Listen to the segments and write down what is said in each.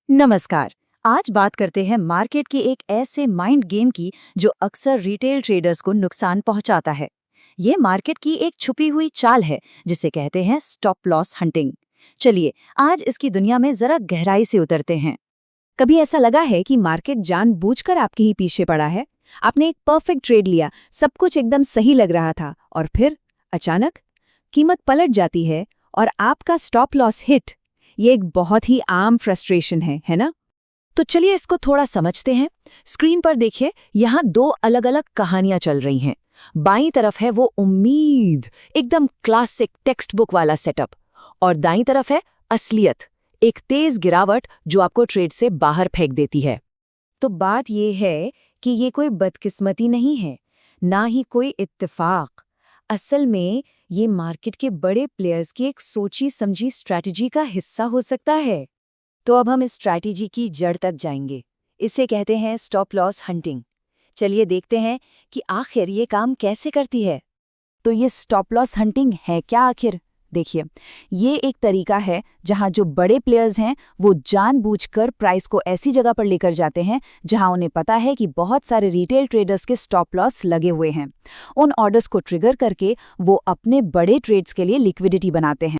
नमस्कार। आज बात करते हैं मार्केट के एक ऐसे माइंड गेम की जो अक्सर रिटेल ट्रेडर्स को नुकसान पहुंचाता है। ये मार्केट की एक छुपी हुई चाल है जिसे कहते हैं स्टॉप लॉस हंटिंग। चलिए आज इसकी दुनिया में जरा गहराई से उतरते हैं। कभी ऐसा लगा है कि मार्केट जानबूझकर आपके ही पीछे पड़ा है? आपने एक परफेक्ट ट्रेड लिया, सब कुछ एकदम सही लग रहा था और फिर अचानक कीमत पलट जाती है और आपका स्टॉप लॉस हिट। ये एक बहुत ही आम फ्रस्ट्रेशन है ना? तो चलिए इसको थोड़ा समझते हैं। स्क्रीन पर देखिए, यहाँ दो अलग अलग कहानियां चल रही हैं। बाईं तरफ है वो उम्मीद, एकदम क्लासिक टेक्स्ट बुक वाला सेटअप, और दाईं तरफ है असलियत, एक तेज गिरावट जो आपको ट्रेड से बाहर फेंक देती है। तो बात ये है कि ये कोई बदकिस्मती नहीं है, ना ही कोई इत्तेफाक। असल में ये मार्केट के बड़े प्लेयर्स की एक सोची समझी स्ट्रैटेजी का हिस्सा हो सकता है। तो अब हम इस स्ट्रैटेजी की जड़ तक जाएंगे। इसे कहते हैं स्टॉप लॉस हंटिंग। चलिए देखते हैं कि आखिर ये काम कैसे करती है। तो ये स्टॉप लॉस हंटिंग है क्या आखिर? देखिए, ये एक तरीका है जहां जो बड़े प्लेयर्स हैं वो जानबूझकर प्राइस को ऐसी जगह पर लेकर जाते हैं जहां उन्हें पता है कि बहुत सारे रिटेल ट्रेडर्स के स्टॉप लॉस लगे हुए हैं। उन ऑर्डर्स को ट्रिगर करके वो अपने बड़े ट्रेड्स के लिए लिक्विडिटी बनाते हैं।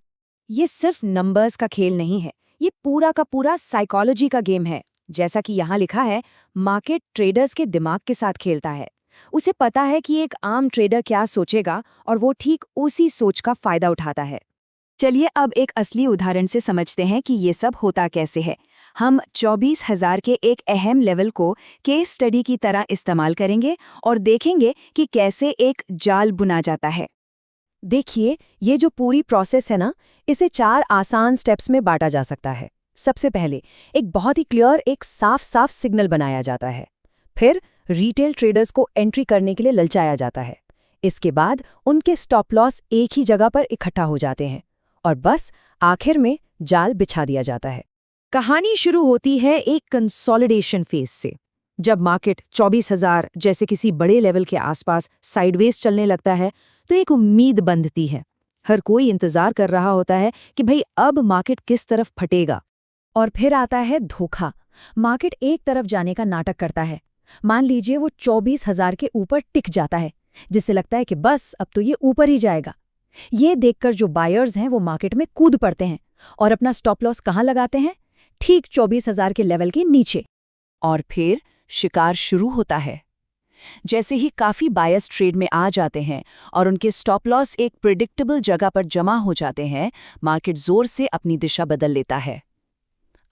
ये सिर्फ नंबर्स का खेल नहीं है, ये पूरा का पूरा साइकोलॉजी का गेम है। जैसा कि यहाँ लिखा है, मार्केट ट्रेडर्स के दिमाग के साथ खेलता है। उसे पता है कि एक आम ट्रेडर क्या सोचेगा और वो ठीक उसी सोच का फायदा उठाता है। चलिए अब एक असली उदाहरण से समझते हैं कि ये सब होता कैसे है। हम 24,000 के एक अहम लेवल को केस स्टडी की तरह इस्तेमाल करेंगे और देखेंगे कि कैसे एक जाल बुना जाता है। देखिए, ये जो पूरी प्रोसेस है ना, इसे 4 आसान स्टेप्स में बांटा जा सकता है। सबसे पहले एक बहुत ही क्लियर, एक साफ सिग्नल बनाया जाता है। फिर रिटेल ट्रेडर्स को एंट्री करने के लिए ललचाया जाता है। इसके बाद उनके स्टॉप लॉस एक ही जगह पर इकट्ठा हो जाते हैं और बस आखिर में जाल बिछा दिया जाता है। कहानी शुरू होती है एक कंसोलिडेशन फेज से। जब मार्केट 24,000 जैसे किसी बड़े लेवल के आसपास साइडवेज चलने लगता है तो एक उम्मीद बंधती है। हर कोई इंतजार कर रहा होता है कि भाई अब मार्केट किस तरफ फटेगा। और फिर आता है धोखा। मार्केट एक तरफ जाने का नाटक करता है। मान लीजिए वो 24,000 के ऊपर टिक जाता है, जिससे लगता है कि बस अब तो ये ऊपर ही जाएगा। ये देखकर जो बायर्स हैं वो मार्केट में कूद पड़ते हैं और अपना स्टॉप लॉस कहाँ लगाते हैं? ठीक 24,000 के लेवल के नीचे। और फिर शिकार शुरू होता है। जैसे ही काफी बायस ट्रेड में आ जाते हैं और उनके स्टॉप लॉस एक प्रिडिक्टेबल जगह पर जमा हो जाते हैं, मार्केट जोर से अपनी दिशा बदल लेता है।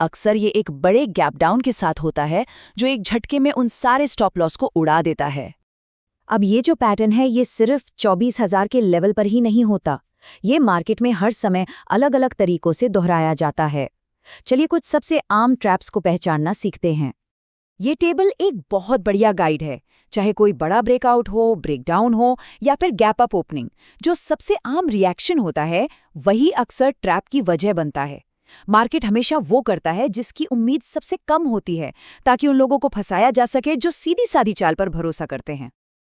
अक्सर ये एक बड़े गैप डाउन के साथ होता है जो एक झटके में उन सारे स्टॉप लॉस को उड़ा देता है। अब ये जो पैटर्न है ये सिर्फ 24,000 के लेवल पर ही नहीं होता। ये मार्केट में हर समय अलग अलग तरीकों से दोहराया जाता है। चलिए कुछ सबसे आम ट्रैप्स को पहचानना सीखते हैं। ये टेबल एक बहुत बढ़िया गाइड है। चाहे कोई बड़ा ब्रेकआउट हो, ब्रेकडाउन हो या फिर गैप अप ओपनिंग, जो सबसे आम रिएक्शन होता है वही अक्सर ट्रैप की वजह बनता है। मार्केट हमेशा वो करता है जिसकी उम्मीद सबसे कम होती है, ताकि उन लोगों को फंसाया जा सके जो सीधी सादी चाल पर भरोसा करते हैं।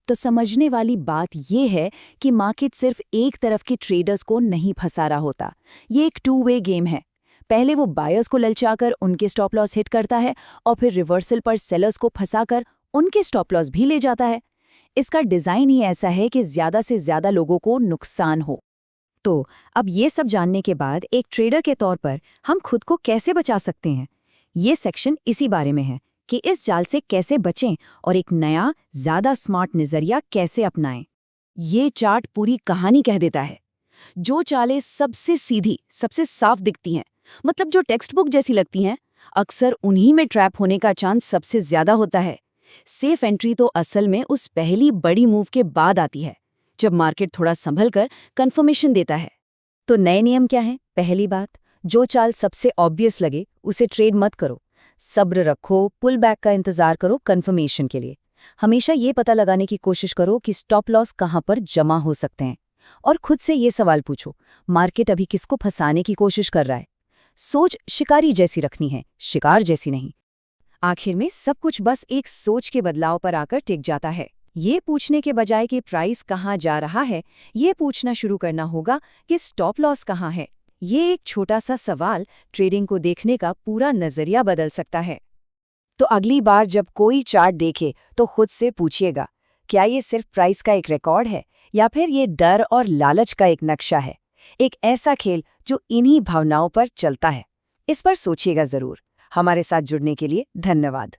तो समझने वाली बात ये है कि मार्केट सिर्फ एक तरफ के ट्रेडर्स को नहीं फंसा रहा होता। ये एक 2 वे गेम है। पहले वो बायर्स को ललचाकर उनके स्टॉप लॉस हिट करता है और फिर रिवर्सल पर सेलर्स को फंसाकर उनके स्टॉप लॉस भी ले जाता है। इसका डिजाइन ही ऐसा है कि ज्यादा से ज्यादा लोगों को नुकसान हो। तो अब ये सब जानने के बाद एक ट्रेडर के तौर पर हम खुद को कैसे बचा सकते हैं? ये सेक्शन इसी बारे में है कि इस जाल से कैसे बचें और एक नया, ज्यादा स्मार्ट नजरिया कैसे अपनाएं। ये चार्ट पूरी कहानी कह देता है। जो चालें सबसे सीधी, सबसे साफ दिखती हैं, मतलब जो टेक्स्ट बुक जैसी लगती हैं, अक्सर उन्हीं में ट्रैप होने का चांस सबसे ज्यादा होता है। सेफ एंट्री तो असल में उस पहली बड़ी मूव के बाद आती है, जब मार्केट थोड़ा संभल कर कंफर्मेशन देता है। तो नए नियम क्या हैं? पहली बात, जो चाल सबसे ऑब्वियस लगे उसे ट्रेड मत करो। सब्र रखो, पुल बैक का इंतजार करो कंफर्मेशन के लिए। हमेशा ये पता लगाने की कोशिश करो कि स्टॉप लॉस कहाँ पर जमा हो सकते हैं। और खुद से ये सवाल पूछो, मार्केट अभी किसको फंसाने की कोशिश कर रहा है? सोच शिकारी जैसी रखनी है, शिकार जैसी नहीं। आखिर में सब कुछ बस एक सोच के बदलाव पर आकर टिक जाता है। ये पूछने के बजाय कि प्राइस कहाँ जा रहा है, ये पूछना शुरू करना होगा कि स्टॉप लॉस कहाँ है। ये एक छोटा सा सवाल ट्रेडिंग को देखने का पूरा नजरिया बदल सकता है। तो अगली बार जब कोई चार्ट देखे तो खुद से पूछिएगा, क्या ये सिर्फ प्राइस का एक रिकॉर्ड है या फिर ये डर और लालच का एक नक्शा है, एक ऐसा खेल जो इन्हीं भावनाओं पर चलता है। इस पर सोचिएगा जरूर। हमारे साथ जुड़ने के लिए धन्यवाद।